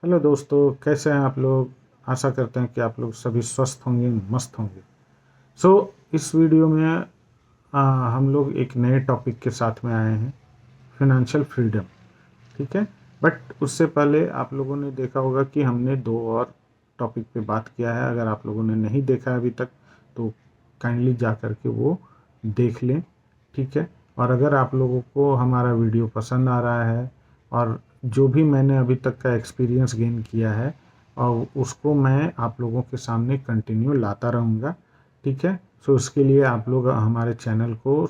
Hello दोस्तों, कैसे हैं आप लोग। आशा करते हैं कि आप लोग सभी स्वस्थ होंगे, मस्त होंगे। इस वीडियो में हम लोग एक नए टॉपिक के साथ में आए हैं, फिनेंशियल फ्रीडम। ठीक है। बट उससे पहले आप लोगों ने देखा होगा कि हमने दो और टॉपिक पे बात किया है। अगर आप लोगों ने नहीं देखा अभी तक तो काइंडली जा कर के वो देख लें। ठीक है। और अगर आप लोगों को हमारा वीडियो पसंद आ रहा है और जो भी मैंने अभी तक का एक्सपीरियंस गेन किया है और उसको मैं आप लोगों के सामने कंटिन्यू लाता रहूँगा। ठीक है। उसके लिए आप लोग हमारे चैनल को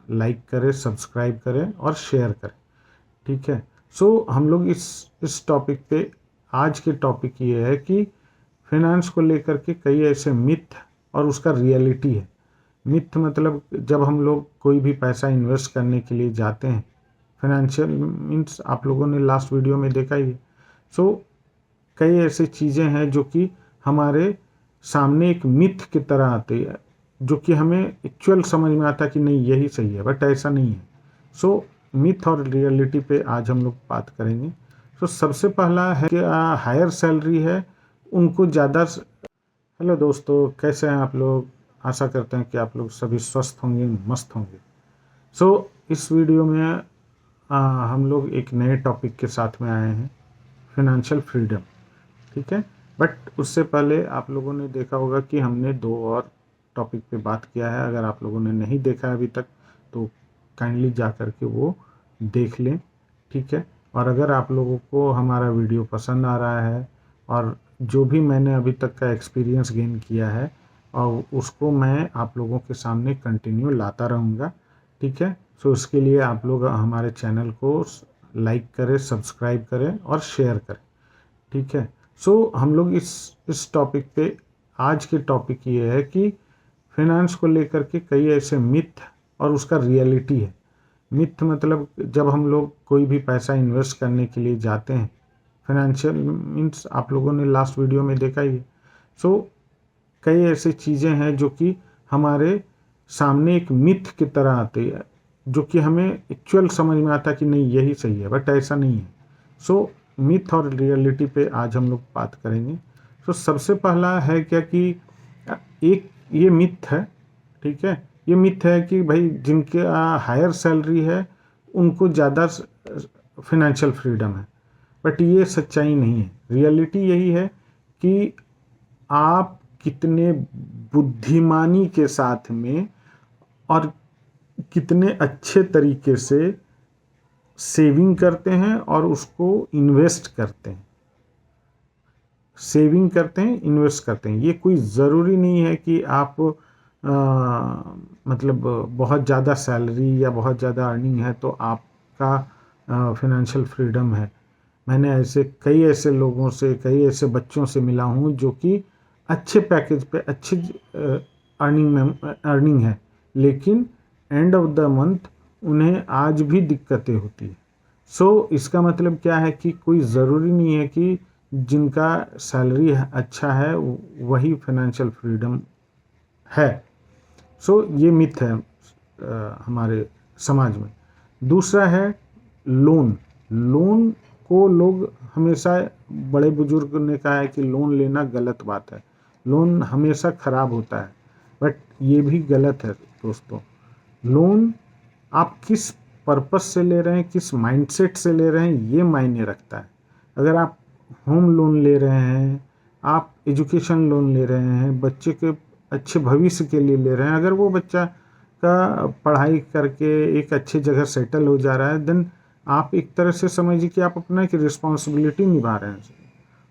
लाइक करें, सब्सक्राइब करें और शेयर करें। ठीक है। हम लोग इस टॉपिक पे, आज के टॉपिक ये है कि फिनेंस को लेकर के कई ऐसे मिथ और उसका रियलिटी है। मिथ मतलब जब हम लोग कोई भी पैसा इन्वेस्ट करने के लिए जाते हैं, फाइनेंशियल मीन्स आप लोगों ने लास्ट वीडियो में देखा ही है। सो कई ऐसी चीज़ें हैं जो कि हमारे सामने एक मिथ की तरह आती है, जो कि हमें एक्चुअल समझ में आता है कि नहीं यही सही है, बट ऐसा नहीं है। मिथ और रियलिटी पे आज हम लोग बात करेंगे। सबसे पहला है कि हायर सैलरी है उनको ज़्यादा। हेलो दोस्तों, कैसे हैं आप लोग। आशा करते हैं कि आप लोग सभी स्वस्थ होंगे, मस्त होंगे। इस वीडियो में हम लोग एक नए टॉपिक के साथ में आए हैं, फिनेंशियल फ्रीडम। ठीक है। बट उससे पहले आप लोगों ने देखा होगा कि हमने दो और टॉपिक पे बात किया है। अगर आप लोगों ने नहीं देखा अभी तक तो काइंडली जा कर के वो देख लें। ठीक है। और अगर आप लोगों को हमारा वीडियो पसंद आ रहा है और जो भी मैंने अभी तक का एक्सपीरियंस गेन किया है और उसको मैं आप लोगों के सामने कंटिन्यू लाता रहूँगा। ठीक है। उसके लिए आप लोग हमारे चैनल को लाइक करें, सब्सक्राइब करें और शेयर करें। ठीक है। हम लोग इस टॉपिक पे, आज के टॉपिक ये है कि फाइनेंस को लेकर के कई ऐसे मिथ और उसका रियलिटी है। मिथ मतलब जब हम लोग कोई भी पैसा इन्वेस्ट करने के लिए जाते हैं, फाइनेंशियल मीन्स आप लोगों ने लास्ट वीडियो में देखा ही है। सो कई ऐसी चीज़ें हैं जो कि हमारे सामने एक मिथ की तरह आती है, जो कि हमें एक्चुअल समझ में आता है कि नहीं यही सही है, बट ऐसा नहीं है। मिथ और रियलिटी पे आज हम लोग बात करेंगे। सबसे पहला है क्या कि एक ये मिथ है। ठीक है। ये मिथ है कि भाई जिनके हायर सैलरी है उनको ज़्यादा फिनेंशियल फ्रीडम है, बट ये सच्चाई नहीं है। रियलिटी यही है कि आप कितने बुद्धिमानी के साथ में और कितने अच्छे तरीके से सेविंग करते हैं और उसको इन्वेस्ट करते हैं। सेविंग करते हैं, इन्वेस्ट करते हैं। ये कोई ज़रूरी नहीं है कि आप मतलब बहुत ज़्यादा सैलरी या बहुत ज़्यादा अर्निंग है तो आपका फिनेंशियल फ्रीडम है। मैंने कई ऐसे लोगों से, कई ऐसे बच्चों से मिला हूँ जो कि अच्छे पैकेज पे अच्छी अर्निंग है, लेकिन एंड ऑफ द मंथ उन्हें आज भी दिक्कतें होती है। इसका मतलब क्या है कि कोई ज़रूरी नहीं है कि जिनका सैलरी अच्छा है वही फाइनेंशियल फ्रीडम है। ये मिथ है हमारे समाज में। दूसरा है लोन। लोन को लोग हमेशा, बड़े बुजुर्ग ने कहा है कि लोन लेना गलत बात है, लोन हमेशा ख़राब होता है, बट ये भी गलत है दोस्तों। लोन आप किस पर्पस से ले रहे हैं, किस माइंडसेट से ले रहे हैं, ये मायने रखता है। अगर आप होम लोन ले रहे हैं, आप एजुकेशन लोन ले रहे हैं, बच्चे के अच्छे भविष्य के लिए ले रहे हैं, अगर वो बच्चा का पढ़ाई करके एक अच्छी जगह सेटल हो जा रहा है, देन आप एक तरह से समझिए कि आप अपना एक रिस्पॉन्सिबिलिटी निभा रहे हैं।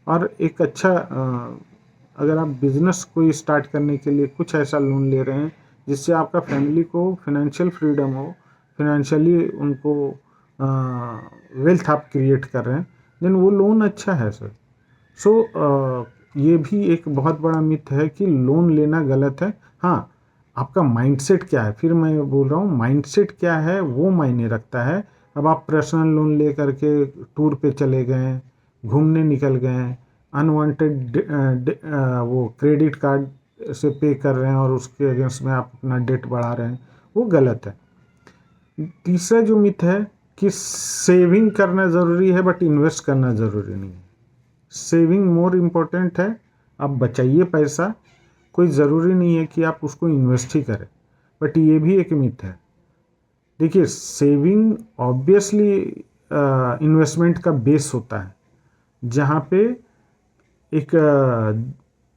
और एक अच्छा अगर आप बिजनेस कोई स्टार्ट करने के लिए कुछ ऐसा लोन ले रहे हैं जिससे आपका फैमिली को फिनेंशियल फ्रीडम हो, फिनेंशियली उनको वेल्थ आप क्रिएट कर रहे हैं, देन वो लोन अच्छा है सर। ये भी एक बहुत बड़ा मिथ है कि लोन लेना गलत है। हाँ, आपका माइंडसेट क्या है, फिर मैं बोल रहा हूँ माइंडसेट क्या है वो मायने रखता है। अब आप पर्सनल लोन ले करके टूर पे चले गए, घूमने निकल गए, अनवांटेड वो क्रेडिट कार्ड से पे कर रहे हैं और उसके अगेंस्ट में आप अपना डेट बढ़ा रहे हैं, वो गलत है। तीसरा जो मिथ है कि सेविंग करना ज़रूरी है बट इन्वेस्ट करना ज़रूरी नहीं है। सेविंग मोर इम्पोर्टेंट है। आप बचाइए पैसा, कोई ज़रूरी नहीं है कि आप उसको इन्वेस्ट ही करें, बट ये भी एक मिथ है। देखिए, सेविंग ऑब्वियसली इन्वेस्टमेंट का बेस होता है, जहाँ पे एक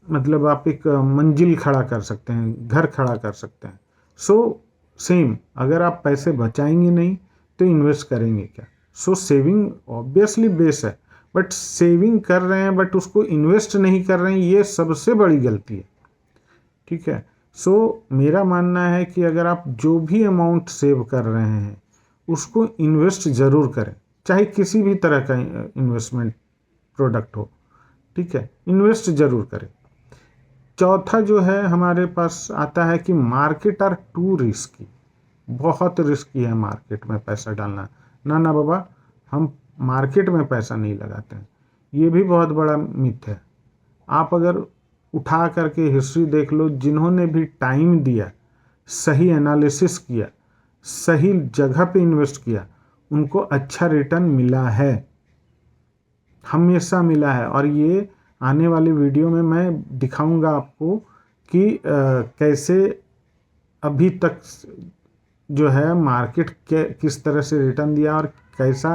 मतलब आप एक मंजिल खड़ा कर सकते हैं, घर खड़ा कर सकते हैं। सो सेम, अगर आप पैसे बचाएंगे नहीं तो इन्वेस्ट करेंगे क्या? सो सेविंग ऑब्वियसली बेस है, बट सेविंग कर रहे हैं बट उसको इन्वेस्ट नहीं कर रहे हैं, ये सबसे बड़ी गलती है। ठीक है। सो मेरा मानना है कि अगर आप जो भी अमाउंट सेव कर रहे हैं उसको इन्वेस्ट ज़रूर करें, चाहे किसी भी तरह का इन्वेस्टमेंट प्रोडक्ट हो। ठीक है, इन्वेस्ट ज़रूर करें। चौथा जो है हमारे पास आता है कि मार्केट आर टू रिस्की। बहुत रिस्की है मार्केट में पैसा डालना। ना ना बाबा, हम मार्केट में पैसा नहीं लगाते हैं, ये भी बहुत बड़ा मिथ है। आप अगर उठा करके हिस्ट्री देख लो, जिन्होंने भी टाइम दिया, सही एनालिसिस किया, सही जगह पे इन्वेस्ट किया, उनको अच्छा रिटर्न मिला है, हमेशा मिला है। और ये आने वाले वीडियो में मैं दिखाऊंगा आपको कि कैसे अभी तक जो है मार्केट के किस तरह से रिटर्न दिया और कैसा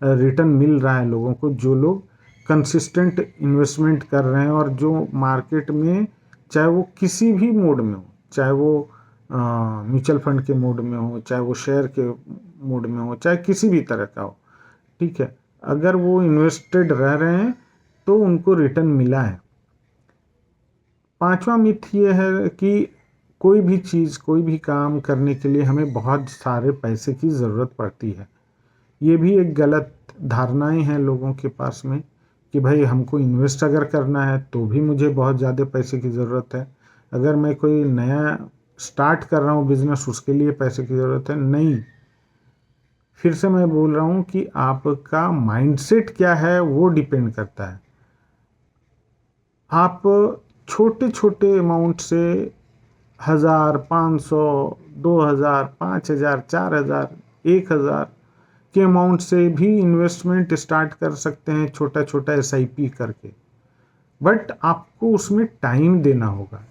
रिटर्न मिल रहा है लोगों को, जो लोग कंसिस्टेंट इन्वेस्टमेंट कर रहे हैं और जो मार्केट में, चाहे वो किसी भी मोड में हो, चाहे वो म्यूचुअल फंड के मोड में हो, चाहे वो शेयर के मोड में हो, चाहे किसी भी तरह का हो। ठीक है, अगर वो इन्वेस्टेड रह रहे हैं तो उनको रिटर्न मिला है। पांचवा मिथ ये है कि कोई भी चीज़, कोई भी काम करने के लिए हमें बहुत सारे पैसे की ज़रूरत पड़ती है। ये भी एक गलत धारणाएं हैं लोगों के पास में कि भाई हमको इन्वेस्ट अगर करना है तो भी मुझे बहुत ज़्यादा पैसे की ज़रूरत है। अगर मैं कोई नया स्टार्ट कर रहा हूँ बिजनेस, उसके लिए पैसे की ज़रूरत है। नहीं, फिर से मैं बोल रहा हूँ कि आपका माइंडसेट क्या है वो डिपेंड करता है। आप छोटे छोटे अमाउंट से 1000, 500, 2000, 5000, 4000, 1000 के अमाउंट से भी इन्वेस्टमेंट स्टार्ट कर सकते हैं, छोटा छोटा SIP करके। बट आपको उसमें टाइम देना होगा।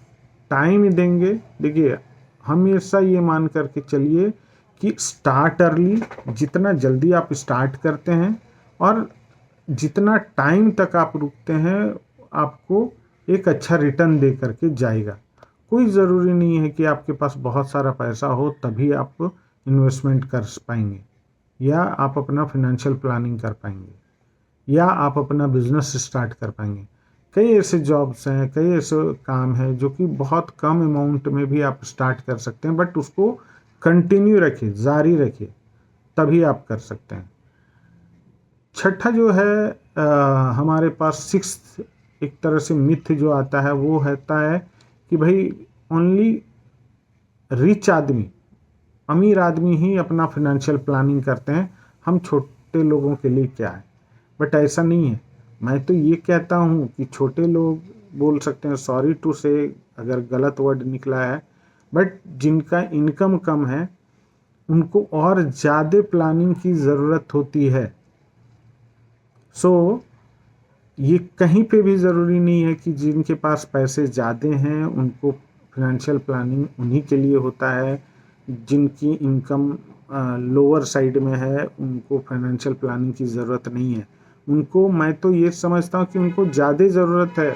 टाइम देंगे, देखिए हमेशा ये मान करके चलिए कि स्टार्ट अर्ली, जितना जल्दी आप स्टार्ट करते हैं और जितना टाइम तक आप रुकते हैं, आपको एक अच्छा रिटर्न दे करके जाएगा। कोई ज़रूरी नहीं है कि आपके पास बहुत सारा पैसा हो तभी आप इन्वेस्टमेंट कर पाएंगे, या आप अपना फाइनेंशियल प्लानिंग कर पाएंगे, या आप अपना बिजनेस स्टार्ट कर पाएंगे। कई ऐसे जॉब्स हैं, कई ऐसे काम हैं जो कि बहुत कम अमाउंट में भी आप स्टार्ट कर सकते हैं, बट उसको कंटिन्यू रखिए, जारी रखिए, तभी आप कर सकते हैं। छठा जो है हमारे पास सिक्स्थ एक तरह से मिथ जो आता है वो होता है कि भाई ओनली रिच आदमी, अमीर आदमी ही अपना फाइनेंशियल प्लानिंग करते हैं, हम छोटे लोगों के लिए क्या है। बट ऐसा नहीं है। मैं तो ये कहता हूँ कि छोटे लोग बोल सकते हैं, सॉरी टू से अगर गलत वर्ड निकला है, बट जिनका इनकम कम है उनको और ज़्यादा प्लानिंग की ज़रूरत होती है। सो ये कहीं पे भी ज़रूरी नहीं है कि जिनके पास पैसे ज़्यादा हैं उनको फाइनेंशियल प्लानिंग उन्हीं के लिए होता है। जिनकी इनकम लोअर साइड में है उनको फाइनेंशियल प्लानिंग की ज़रूरत नहीं है। उनको, मैं तो ये समझता हूँ कि उनको ज़्यादा ज़रूरत है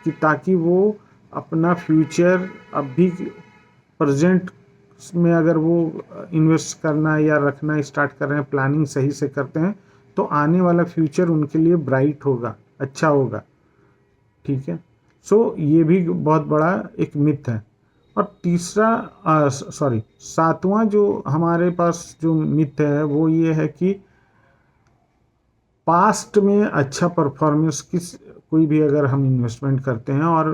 कि ताकि वो अपना फ्यूचर अभी प्रेजेंट में अगर वो इन्वेस्ट करना या रखना स्टार्ट कर रहे हैं, प्लानिंग सही से करते हैं, तो आने वाला फ्यूचर उनके लिए ब्राइट होगा, अच्छा होगा। ठीक है। सो ये भी बहुत बड़ा एक मिथ है। और तीसरा सातवां जो हमारे पास जो मिथ है वो ये है कि पास्ट में अच्छा परफॉर्मेंस कोई भी अगर हम इन्वेस्टमेंट करते हैं और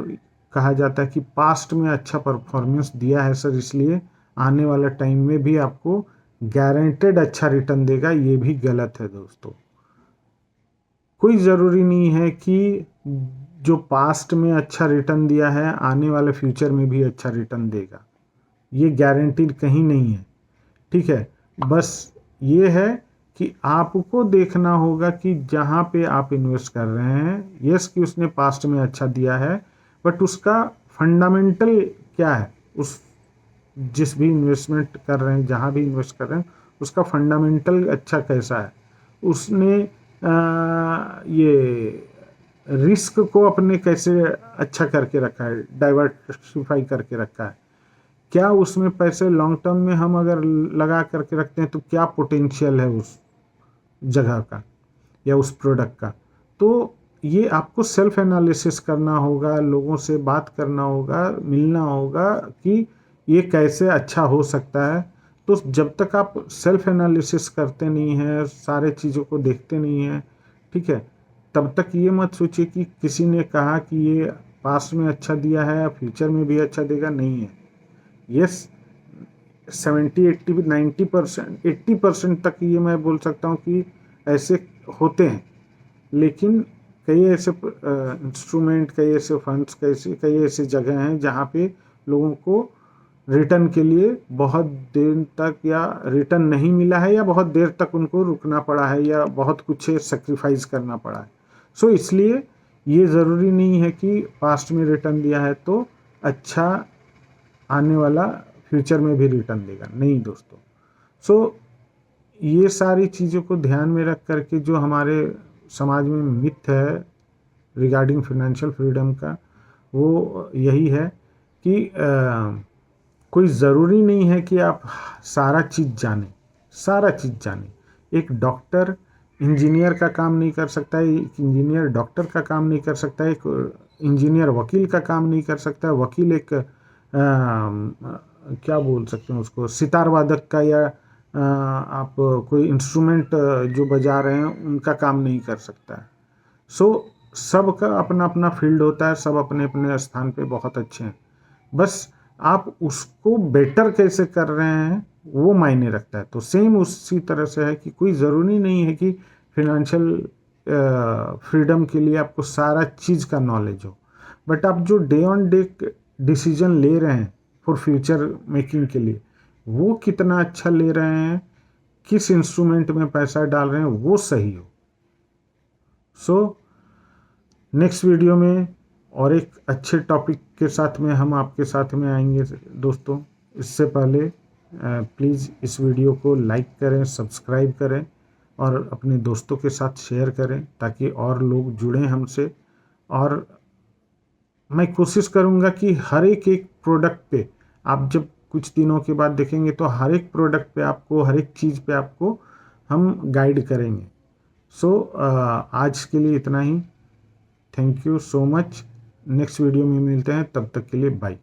कहा जाता है कि पास्ट में अच्छा परफॉर्मेंस दिया है सर, इसलिए आने वाला टाइम में भी आपको गारंटेड अच्छा रिटर्न देगा, ये भी गलत है दोस्तों। कोई ज़रूरी नहीं है कि जो पास्ट में अच्छा रिटर्न दिया है आने वाले फ्यूचर में भी अच्छा रिटर्न देगा, ये गारंटीड कहीं नहीं है। ठीक है, बस ये है कि आपको देखना होगा कि जहाँ पे आप इन्वेस्ट कर रहे हैं, यस कि उसने पास्ट में अच्छा दिया है, बट उसका फंडामेंटल क्या है, उस जिस भी इन्वेस्टमेंट कर रहे हैं, जहाँ भी इन्वेस्ट कर रहे हैं, उसका फंडामेंटल अच्छा कैसा है, उसने ये रिस्क को अपने कैसे अच्छा करके रखा है, डाइवर्सिफाई करके रखा है, क्या उसमें पैसे लॉन्ग टर्म में हम अगर लगा करके रखते हैं तो क्या पोटेंशियल है उस जगह का या उस प्रोडक्ट का। तो ये आपको सेल्फ एनालिसिस करना होगा, लोगों से बात करना होगा, मिलना होगा कि ये कैसे अच्छा हो सकता है। तो जब तक आप सेल्फ एनालिसिस करते नहीं हैं, सारे चीज़ों को देखते नहीं हैं, ठीक है, तब तक ये मत सोचिए कि किसी ने कहा कि ये पास्ट में अच्छा दिया है, फ्यूचर में भी अच्छा देगा, नहीं है। यस 70-80-90% 80% तक ये मैं बोल सकता हूँ कि ऐसे होते हैं, लेकिन कई ऐसे इंस्ट्रूमेंट, कई ऐसे फंड्स, कई ऐसे जगह हैं जहाँ पे लोगों को रिटर्न के लिए बहुत देर तक या रिटर्न नहीं मिला है, या बहुत देर तक उनको रुकना पड़ा है, या बहुत कुछ सेक्रीफाइस करना पड़ा है। सो इसलिए ये ज़रूरी नहीं है कि पास्ट में रिटर्न दिया है तो अच्छा आने वाला फ्यूचर में भी रिटर्न देगा, नहीं दोस्तों। सो ये सारी चीज़ों को ध्यान में रख करके जो हमारे समाज में मिथ है रिगार्डिंग फाइनेंशियल फ्रीडम का, वो यही है कि कोई ज़रूरी नहीं है कि आप सारा चीज़ जानें। एक डॉक्टर इंजीनियर का काम नहीं कर सकता है, एक इंजीनियर डॉक्टर का काम नहीं कर सकता है, एक इंजीनियर वकील का काम नहीं कर सकता है, वकील एक क्या बोल सकते हैं उसको, सितार वादक का, या आप कोई इंस्ट्रूमेंट जो बजा रहे हैं उनका काम नहीं कर सकता है। सो सबका अपना अपना फील्ड होता है, सब अपने अपने स्थान पे बहुत अच्छे हैं, बस आप उसको बेटर कैसे कर रहे हैं वो मायने रखता है। तो सेम उसी तरह से है कि कोई ज़रूरी नहीं है कि फिनेंशियल फ्रीडम के लिए आपको सारा चीज़ का नॉलेज हो, बट आप जो डे ऑन डे डिसीजन ले रहे हैं फॉर फ्यूचर मेकिंग के लिए, वो कितना अच्छा ले रहे हैं, किस इंस्ट्रूमेंट में पैसा डाल रहे हैं, वो सही हो। सो नेक्स्ट वीडियो में और एक अच्छे टॉपिक के साथ में हम आपके साथ में आएंगे दोस्तों। इससे पहले प्लीज़ इस वीडियो को लाइक करें, सब्सक्राइब करें और अपने दोस्तों के साथ शेयर करें, ताकि और लोग जुड़ें हमसे। और मैं कोशिश करूंगा कि हर एक प्रोडक्ट पे आप जब कुछ दिनों के बाद देखेंगे तो हर एक प्रोडक्ट पे आपको, हर एक चीज़ पे आपको हम गाइड करेंगे। सो आज के लिए इतना ही। Thank you so much. Next video में मिलते हैं, तब तक के लिए बाय।